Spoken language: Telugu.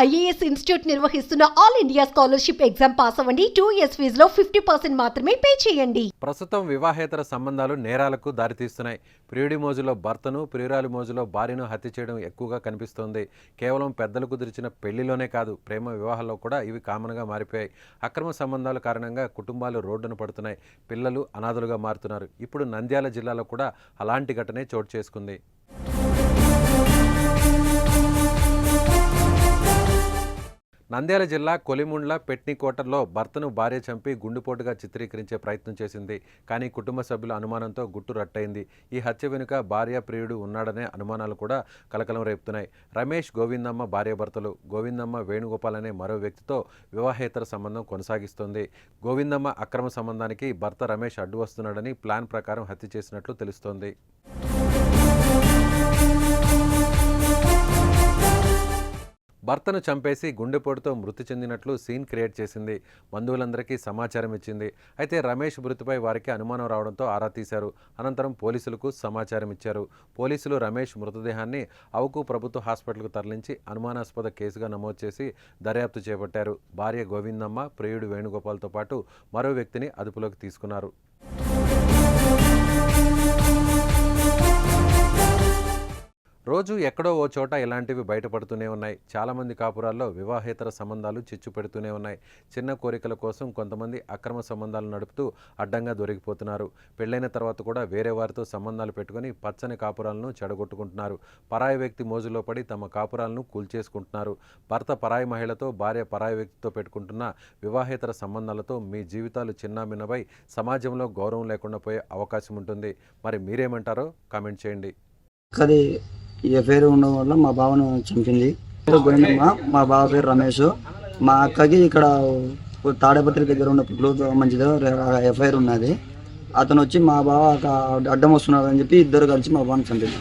ఐఏఎస్ ఇన్స్టిట్యూట్ నిర్వహిస్తున్న all India scholarship exam pass అవ్వండి. 2 years ఫీజులో 50% మాత్రమే పే చేయండి. ప్రస్తుతం వివాహేతర సంబంధాలు నేరాలకు దారితీస్తున్నాయి. ప్రియుడి మోజులో భర్తను, ప్రియురాలి మోజులో భార్యను హత్య చేయడం ఎక్కువగా కనిపిస్తోంది. కేవలం పెద్దలు కుదిర్చిన పెళ్లిలోనే కాదు, ప్రేమ వివాహాల్లో కూడా ఇవి కామన్గా మారిపోయాయి. అక్రమ సంబంధాల కారణంగా కుటుంబాలు రోడ్డున పడుతున్నాయి. పిల్లలు అనాథలుగా మారుతున్నారు. ఇప్పుడు నంద్యాల జిల్లాలో కూడా అలాంటి ఘటనే చోటు చేసుకుంది. నంద్యాల జిల్లా కొలిముండ్ల పెట్నికోటలో భర్తను భార్య చంపి గుండెపోటుగా చిత్రీకరించే ప్రయత్నం చేసింది. కానీ కుటుంబ సభ్యుల అనుమానంతో గుట్టు రట్టయింది. ఈ హత్య వెనుక భార్య ప్రియుడు ఉన్నాడనే అనుమానాలు కూడా కలకలం రేపుతున్నాయి. రమేష్, గోవిందమ్మ భార్యాభర్తలు. గోవిందమ్మ వేణుగోపాల్ అనే మరో వ్యక్తితో వివాహేతర సంబంధం కొనసాగిస్తోంది. గోవిందమ్మ అక్రమ సంబంధానికి భర్త రమేష్ అడ్డు వస్తున్నాడని ప్లాన్ ప్రకారం హత్య చేసినట్లు తెలుస్తోంది. భర్తను చంపేసి గుండెపోటుతో మృతి చెందినట్లు సీన్ క్రియేట్ చేసింది. బంధువులందరికీ సమాచారం ఇచ్చింది. అయితే రమేష్ మృతిపై వారికి అనుమానం రావడంతో ఆరా తీశారు. అనంతరం పోలీసులకు సమాచారం ఇచ్చారు. పోలీసులు రమేష్ మృతదేహాన్ని అవుకు ప్రభుత్వ హాస్పిటల్కు తరలించి అనుమానాస్పద కేసుగా నమోదు చేసి దర్యాప్తు చేపట్టారు. భార్య గోవిందమ్మ, ప్రియుడు వేణుగోపాల్తో పాటు మరో వ్యక్తిని అదుపులోకి తీసుకున్నారు. రోజు ఎక్కడో ఓ చోట ఇలాంటివి బయటపడుతూనే ఉన్నాయి. చాలామంది కాపురాల్లో వివాహేతర సంబంధాలు చిచ్చు పెడుతూనే ఉన్నాయి. చిన్న కోరికల కోసం కొంతమంది అక్రమ సంబంధాలు నడుపుతూ అడ్డంగా దొరికిపోతున్నారు. పెళ్లైన తర్వాత కూడా వేరే వారితో సంబంధాలు పెట్టుకుని పచ్చని కాపురాలను చెడగొట్టుకుంటున్నారు. పరాయి వ్యక్తి మోజులో పడి తమ కాపురాలను కూల్చేసుకుంటున్నారు. భర్త పరాయి మహిళతో, భార్య పరాయి వ్యక్తితో పెట్టుకుంటున్న వివాహేతర సంబంధాలతో మీ జీవితాలు చిన్నాభిన్నమై సమాజంలో గౌరవం లేకుండా పోయే అవకాశం ఉంటుంది. మరి మీరేమంటారో కామెంట్ చేయండి. ఈ ఎఫ్ఐఆర్ ఉండడం వల్ల మా బావను చంపింది. గోవిందమ్మ, మా బావ పేరు రమేష్. మా అక్కకి ఇక్కడ తాడేపత్రి దగ్గర ఉన్న పుట్లూరు మంచిదో ఎఫ్ఐఆర్ ఉన్నది. అతను వచ్చి మా బావ అడ్డం వస్తున్నాడు అని చెప్పి ఇద్దరు కలిసి మా బావను చంపింది.